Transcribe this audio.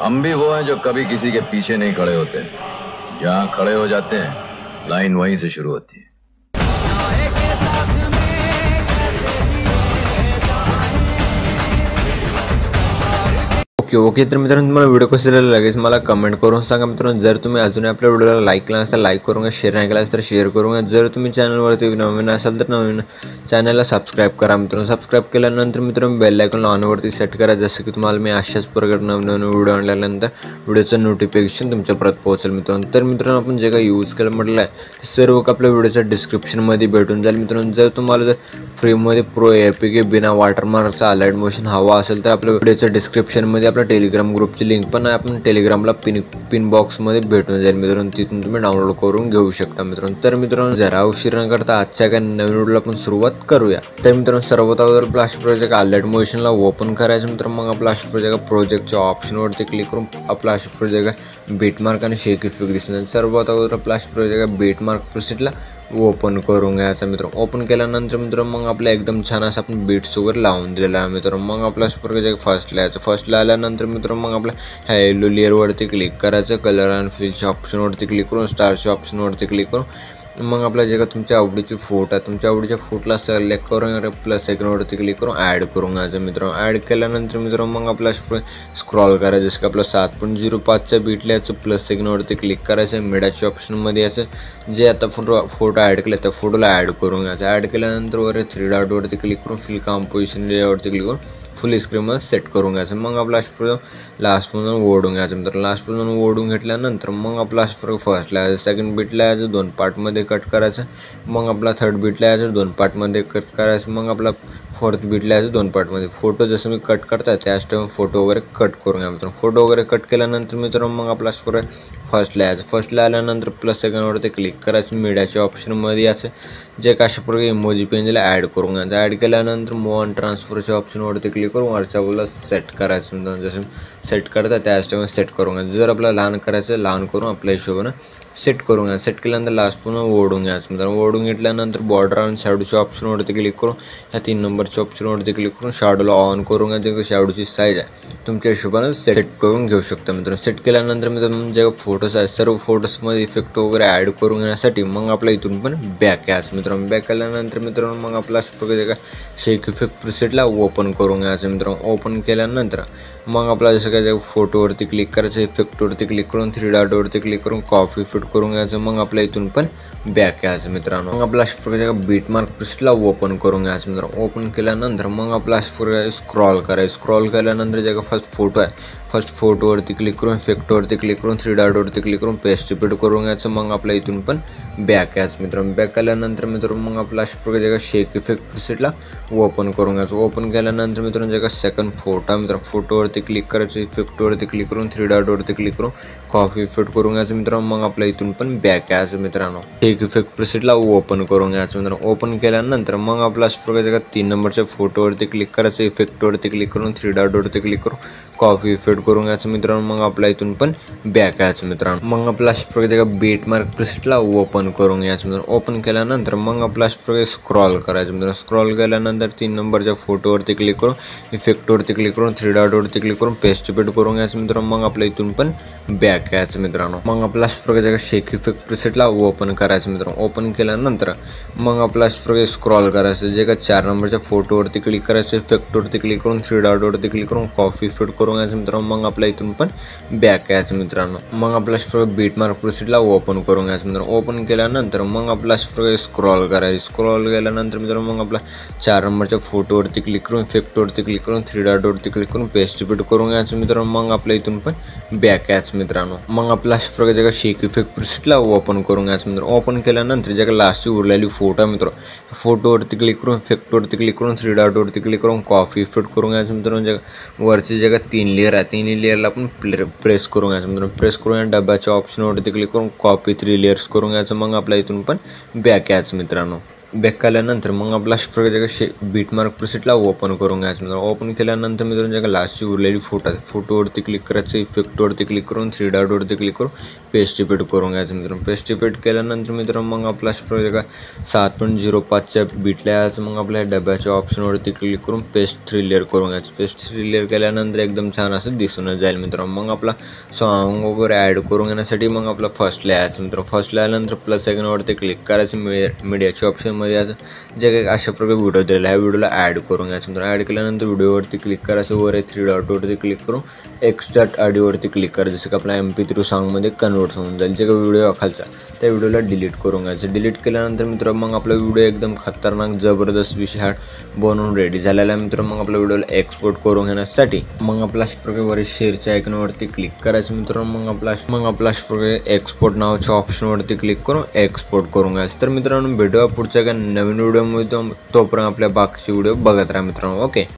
हम भी वो हैं जो कभी किसी के पीछे नहीं खड़े होते। जहाँ खड़े हो जाते हैं लाइन वहीं से शुरू होती है। ओके तर मित्रांनो, तुम्हाला व्हिडिओ कसा लगेच मला कमेंट करून सांगा मित्रांनो। जर तुम्ही अजून आपल्या व्हिडिओला लाईक केला नसेल तर लाईक करूंगा, शेअर नाही केला तर शेअर करूंगा। जर तुम्ही चॅनलवरती नवीन असाल तर नवीन चॅनलला सबस्क्राइब करा मित्रांनो। सबस्क्राइब केल्यानंतर मित्रांनो बेल आयकॉन ऑनवरती सेट करा, जसं की तुम्हाला मी अशाच प्रकारे नवीन व्हिडिओ आणल्यानंतर व्हिडिओचं नोटिफिकेशन तुमच्यापर्यंत पोहोचेल मित्रांनो। तर मित्रांनो, आपण जे काही यूज केलं म्हटलं आहे ते सर्व आपल्या व्हिडिओच्या डिस्क्रिप्शनमध्ये भेटून जाईल मित्रांनो। जर तुम्हाला जर फ्रीमध्ये प्रो APK बिना वॉटरमार्कचा अलाइड मोशन हवा असेल तर आपल्या व्हिडिओच्या डिस्क्रिप्शनमध्ये आपल्या टेलिग्राम ग्रुपची लिंक पण आहे, आपण टेलिग्रामला पिन बॉक्समध्ये भेटून जाईल मित्रांनो। तिथून तुम्ही डाउनलोड करून घेऊ शकता मित्रांनो। तर मित्रांनो, जरा उशीर न करता आजच्या काही नवीन व्हिडिओला आपण सुरुवात करूया। तर मित्रांनो, सर्वात अगोदर आपला अशा प्रोजेक्ट अलाइड मोशनला ओपन करायचं मित्रांनो। मग आपला अशा प्रोजेक्टच्या ऑप्शनवरती क्लिक करून आपला अशा प्रोजेक्ट बीटमार्क आणि शेक इफेक्ट दिसणार। सर्वात अगोदर आपला अशा प्रोजेक्ट बीटमार्क प्रीसेटला ओपन करून घ्यायचा मित्रांनो। ओपन केल्यानंतर मित्रांनो मग आपल्या एकदम छान असं आपण बीट्स वगैरे लावून दिलेला आहे मित्रांनो। मग आपला प्रोजेक्ट फर्स्टला आल्यानंतर मित्रांनो मग आपल्या ह्या येलो लेअरवरती क्लिक करायचं, कलर अँड फिलच्या ऑप्शनवरती क्लिक करून स्टारच्या ऑप्शनवरती क्लिक करून मग आपल्या जे का तुमच्या आवडीची फोटो आहे तुमच्या आवडीच्या फोटोला सिलेक्ट करून प्लस आयकॉनवरती क्लिक करून ॲड करून घ्यायचं मित्रांनो। ॲड केल्यानंतर मित्रांनो मग आपला स्क्रॉल करायचं, जसं की आपलं 7.05च्या बीटला याचं प्लस आयकॉनवरती क्लिक करायचं, मीडियाच्या ऑप्शनमध्ये याचं जे आता फोटो ॲड केला त्या फोटोला ॲड करून घ्यायचं। ॲड केल्यानंतर वर 3 डॉटवरती क्लिक करून फिल कॉम्पोजिशन यावरती क्लिक करून फुल स्क्रीनमध्ये सेट करून घ्यायचं। मग आपला लास्टपासून ओढून घ्यायचं मित्रांनो। लास्टपासून ओढून घेतल्यानंतर मग आपला फर्स्टला यायचं, सेकंड बीटला यायचं 2 पार्टमध्ये कट करायचं, मग आपला थर्ड बीटला यायचं 2 पार्टमध्ये कट करायचं, मग आपला फोर्थ बीटला यायचं 2 पार्टमध्ये। फोटो जसं मी कट करता त्याच टाइम फोटो वगैरे कट करून घ्या मित्रांनो। फोटो वगैरे कट केल्यानंतर मित्रांनो मग आपला फर्स्टला यायचं, फर्स्टला आल्यानंतर प्लस आयकॉनवरती क्लिक करायचं, मीडियाच्या ऑप्शनमध्ये याचं जे अशा प्रकारे इमोजी पेंजला ॲड करून घ्यायचं। ॲड केल्यानंतर मूव ऑन ट्रान्सफरच्या ऑप्शनवरती क्लिक करून वरच्या बोला सेट करायचं मित्रांनो। जसं सेट करता त्याच टाइम सेट करून घ्यायचं। जर आपल्याला लहान करायचं लहान करून आपल्या हिशोबानं सेट करून घ्या। सेट केल्यानंतर लास्ट पुन्हा ओढून घ्यायचं मित्रांनो। ओढून घेतल्यानंतर बॉर्डर आणि शॅडोच्या ऑप्शनवरती क्लिक करून ह्या 3 नंबरच्या ऑप्शनवरती क्लिक करून शॅडोला ऑन करून घ्यायचं, की शॅडोची साईज आहे तुमच्या हिशोबानं सेट करून घेऊ शकता मित्रांनो। सेट केल्यानंतर मित्रांनो जे फोटोज आहेत सर्व फोटोजमध्ये इफेक्ट वगैरे ॲड करून घेण्यासाठी मग आपल्या इथून पण बॅक यायचं मित्रांनो। बॅक केल्यानंतर मित्रांनो मग आपला शेक इफेक्ट प्रीसेटला ओपन करून घ्यायचं मित्रांनो। ओपन केल्यानंतर मग आपला जसं काय फोटोवरती क्लिक करायचं, इफेक्टवरती क्लिक करून 3 डॉटवरती क्लिक करून कॉपी फिट करून घ्यायचं, मग आपल्या इथून पण बॅक यायचं मित्रांनो। मग आपला बीटमार्क प्रीसेटला ओपन करून घ्यायचं मित्रांनो। ओपन केल्यानंतर मग आपला स्क्रॉल करायचं। स्क्रॉल केल्यानंतर जे का फर्स्ट फोटो आहे फर्स्ट फोटोवरती क्लिक करून इफेक्टवरती क्लिक करून 3 डॉटवरती क्लिक करून पेस्ट रिपीट करून घ्यायचं, मग आपल्या इथून पण बॅक यायचं मित्रांनो। बॅक केल्यानंतर मित्रांनो मग आपला जे का शेक इफेक्ट प्रीसेटला ओपन करून घ्यायचं। ओपन केल्यानंतर मित्रांनो जे का सेकंड फोटो मित्रांनो फोटोवरती क्लिक करायचं, इफेक्टवरती क्लिक करून 3 डॉटवरती क्लिक करून कॉपी फिट करून घ्यायचं मित्रांनो। मग आपल्या इथून पण बॅक यायचं मित्रांनो। शेक इफेक्ट प्रीसेटला ओपन करून घ्यायचं मित्रांनो। ओपन केल्यानंतर मग आपला जे का 3 नंबरच्या फोटोवरती क्लिक करायचं, इफेक्टवरती क्लिक करून 3 डॉटवरती क्लिक करून कॉपी फिट करून घ्यायचं मित्रांनो। मग आपल्या इथून पण बॅक यायचं मित्रांनो। मग आपला बीटमार्क प्रीसेटला ओपन करून घ्यायचं मित्रांनो। ओपन केल्यानंतर मग आपला स्क्रॉल करायचं मित्रांनो। स्क्रॉल केल्यानंतर 3 नंबरच्या फोटोवरती क्लिक करून इफेक्टवरती क्लिक करून 3 डॉटवरती क्लिक करून पेस्ट रिपीट करून घ्यायचं मित्रांनो। मग आपल्या इथून पण बॅक यायचं मित्रांनो। मग आपला शेक इफेक्ट प्रीसेटला ओपन करायचं मित्रांनो। ओपन केल्यानंतर मग आपला स्क्रॉल करायचं, जे का 4 नंबरच्या फोटोवरती क्लिक करायचं, इफेक्टवरती क्लिक करून 3 डॉटवरती क्लिक करून कॉपी फिट करून घ्यायचं मित्रांनो। मग आपल्या इथून पण बॅक यायचं मित्रांनो। मग आपला बीटमार्क प्रीसेटला ओपन करून घ्यायचं मित्रांनो। ओपन केल्यानंतर मग आपला स्क्रॉल करायचं। स्क्रॉल केल्यानंतर मित्रांनो मग आपला 4 नंबरच्या फोटोवरती क्लिक करून इफेक्टवरती क्लिक करून 3 डॉटवरती क्लिक करून पेस्ट रिपीट करून घ्यायचं मित्रांनो। मग आपल्या इथून पण बॅक यायचं मित्रांनो। मग आपला जे का शेक इफेक्ट प्रीसेटला ओपन करून घ्यायचं मित्रांनो। ओपन केल्यानंतर जे का लास्टची उरलेली फोटो मित्रांनो फोटोवरती क्लिक करून इफेक्टवरती क्लिक करून 3 डॉटवरती क्लिक करून कॉपी फिट करून घ्यायचं मित्रांनो। जे वरची जे का 3 लेअर आहे 3 लेअरला आपण प्रेस करून घ्यायचं मित्रांनो। प्रेस करून डब्याच्या ऑप्शनवरती क्लिक करून कॉपी 3 लेयर्स करून घ्यायचं, मग आपल्या इथून पण बॅक यायचं मित्रांनो। बॅक केल्यानंतर मग आपला अशा प्रकारे बीट मार्क प्रीसेटला ओपन करून घ्यायचं मित्रांनो। ओपन केल्यानंतर मित्रांनो जे लास्टची उरलेली फोटोवरती क्लिक करायचं, इफेक्टवरती क्लिक करून 3 डॉटवरती क्लिक करून पेस्ट इफेक्ट करून घ्यायचं मित्रांनो। पेस्ट इफेक्ट केल्यानंतर मित्रांनो मग आपला अशा प्रकारे 7.05च्या बीटला यायचं, मग आपल्या डब्याच्या ऑप्शनवरती क्लिक करून पेस्ट 3 लेअर करून घ्यायचं। पेस्ट 3 लेअर केल्यानंतर एकदम छान असं दिसून जाईल मित्रांनो। मग आपला सॉन्ग वगैरे ॲड करून घेण्यासाठी मग आपला फर्स्टला यायचं मित्रांनो। फर्स्टला आल्यानंतर प्लस आयकॉनवरती क्लिक करायचं, मीडियाच्या ऑप्शनमध्ये यायचं, जे काही अशा प्रकारे व्हिडिओ दिलेला आहे व्हिडिओला ॲड करून घ्यायचं मित्रांनो। ॲड केल्यानंतर व्हिडिओवरती क्लिक करायचं, वर 3 डॉटवरती क्लिक करून एक्स्ट्रॅक्ट ऑडिओवरती क्लिक करायचं, जसं की आपला MP3 सॉन्गमध्ये कन्वर्ट होऊन जाईल। जे काही व्हिडिओ खालचा त्या व्हिडिओला डिलीट करून घ्यायचं। डिलीट केल्यानंतर मित्रांनो मग आपला व्हिडिओ एकदम खतरनाक जबरदस्त विषय बनवून रेडी झालेला आहे मित्रांनो। मग आपल्या व्हिडिओला एक्सपोर्ट करून घेण्यासाठी मग आपला अशा प्रकारे वर शेअरच्या आयकॉनवरती क्लिक करायचं मित्रांनो। मग आपला अशा प्रकारे एक्सपोर्ट नावाच्या ऑप्शनवरती क्लिक करून एक्सपोर्ट करून घ्यायचं। तर मित्रांनो भेटूया पुढच्या एका नवीन व्हिडिओमध्ये, तोपर्यंत आपल्या बाकीचे व्हिडिओ बघत राहा मित्रांनो। ओके.